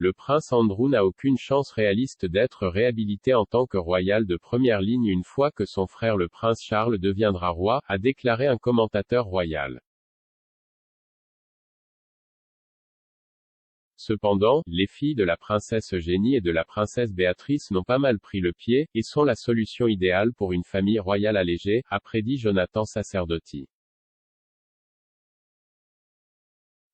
le prince Andrew n'a aucune chance réaliste d'être réhabilité en tant que royal de première ligne une fois que son frère le prince Charles deviendra roi, a déclaré un commentateur royal. Cependant, les filles de la princesse Eugénie et de la princesse Béatrice n'ont pas mal pris le pied, et sont la solution idéale pour une famille royale allégée, a prédit Jonathan Sacerdoti.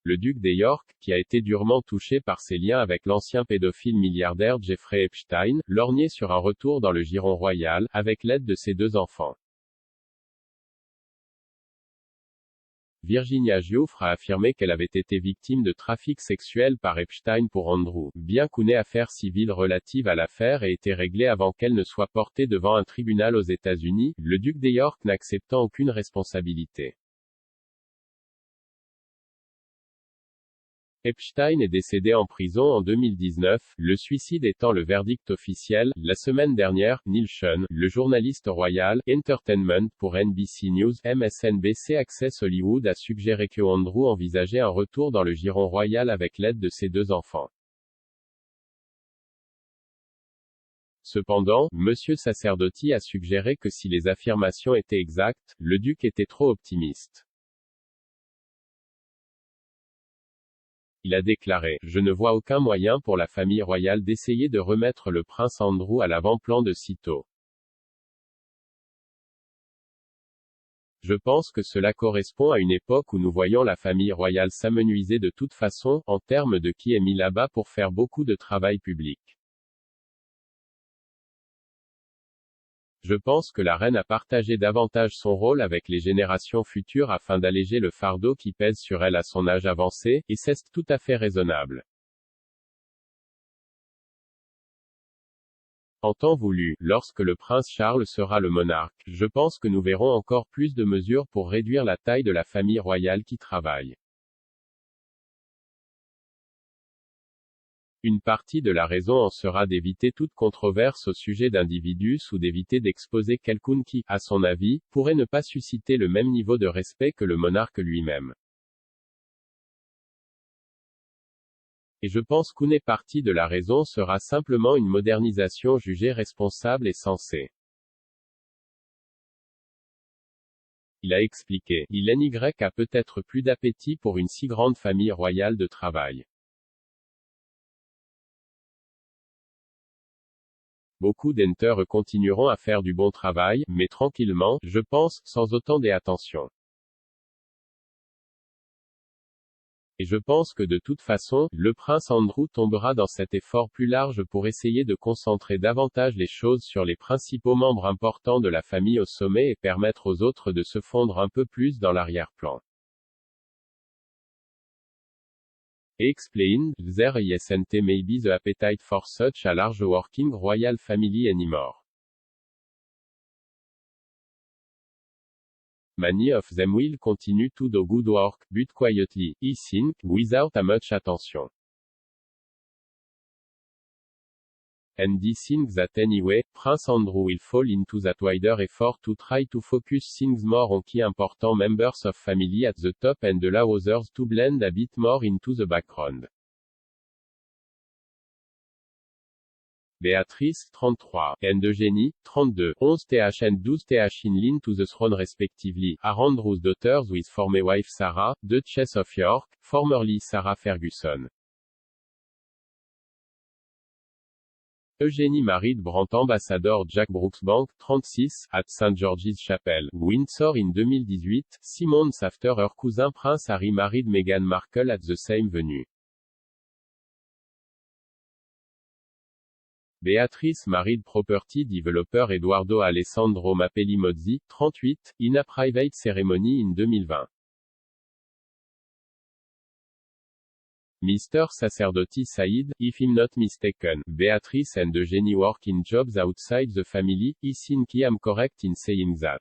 Le duc des York, qui a été durement touché par ses liens avec l'ancien pédophile milliardaire Jeffrey Epstein, lorgnait sur un retour dans le giron royal, avec l'aide de ses 2 enfants. Virginia Giuffre a affirmé qu'elle avait été victime de trafic sexuel par Epstein pour Andrew, bien qu'une affaire civile relative à l'affaire ait été réglée avant qu'elle ne soit portée devant un tribunal aux États-Unis, le duc des York n'acceptant aucune responsabilité. Epstein est décédé en prison en 2019, le suicide étant le verdict officiel. La semaine dernière, Neil Schon, le journaliste royal, Entertainment pour NBC News, MSNBC Access Hollywood a suggéré que Andrew envisageait un retour dans le giron royal avec l'aide de ses 2 enfants. Cependant, Monsieur Sacerdoti a suggéré que si les affirmations étaient exactes, le duc était trop optimiste. Il a déclaré « Je ne vois aucun moyen pour la famille royale d'essayer de remettre le prince Andrew à l'avant-plan de sitôt. Je pense que cela correspond à une époque où nous voyons la famille royale s'amenuiser de toute façon, en termes de qui est mis là-bas pour faire beaucoup de travail public. Je pense que la reine a partagé davantage son rôle avec les générations futures afin d'alléger le fardeau qui pèse sur elle à son âge avancé, et c'est tout à fait raisonnable. En temps voulu, lorsque le prince Charles sera le monarque, je pense que nous verrons encore plus de mesures pour réduire la taille de la famille royale qui travaille. Une partie de la raison en sera d'éviter toute controverse au sujet d'individus ou d'éviter d'exposer quelqu'un qui, à son avis, pourrait ne pas susciter le même niveau de respect que le monarque lui-même. Et je pense qu'une partie de la raison sera simplement une modernisation jugée responsable et sensée. Il a expliqué, il NY a peut-être plus d'appétit pour une si grande famille royale de travail. Beaucoup d'enters continueront à faire du bon travail, mais tranquillement, je pense, sans autant d'attention. Et je pense que de toute façon, le prince Andrew tombera dans cet effort plus large pour essayer de concentrer davantage les choses sur les principaux membres importants de la famille au sommet et permettre aux autres de se fondre un peu plus dans l'arrière-plan. Explain, there isn't maybe the appetite for such a large working royal family anymore. Many of them will continue to do good work, but quietly, I think, without a much attention. And I think that anyway, Prince Andrew will fall into that wider effort to try to focus things more on key important members of family at the top and allow others to blend a bit more into the background. Béatrice, 33, and Eugénie, 32, 11th and 12th in line to the throne respectively, are Andrew's daughters with former wife Sarah, Duchess of York, formerly Sarah Ferguson. Eugénie married Brant ambassador Jack Brooksbank, 36, at St. George's Chapel, Windsor in 2018, 6 months after her cousin Prince Harry married Meghan Markle at the same venue. Beatrice married property developer Eduardo Alessandro Mapelli Mozzi, 38, in a private ceremony in 2020. Mr. Sacerdoti Said, if I'm not mistaken, Beatrice and Eugénie work in jobs outside the family, I think I am correct in saying that.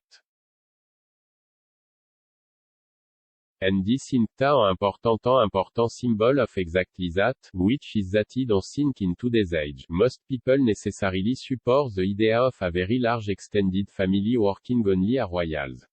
And I think an important symbol of exactly that, which is that I don't think in today's age, most people necessarily support the idea of a very large extended family working only a royals.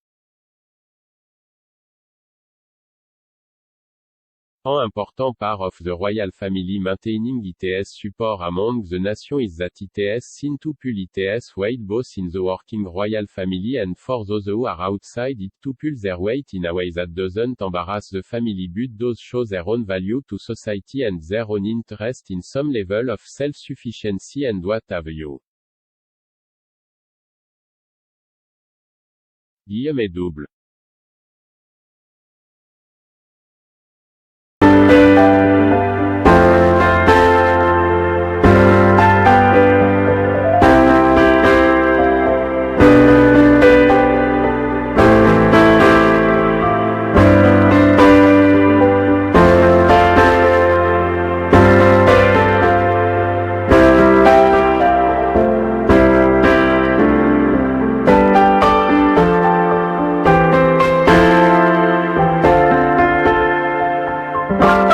Important part of the royal family maintaining its support among the nation is that its seen to pull its weight both in the working royal family and for those who are outside it to pull their weight in a way that doesn't embarrass the family but does show their own value to society and their own interest in some level of self-sufficiency and what have you. Guillaume double. Bye.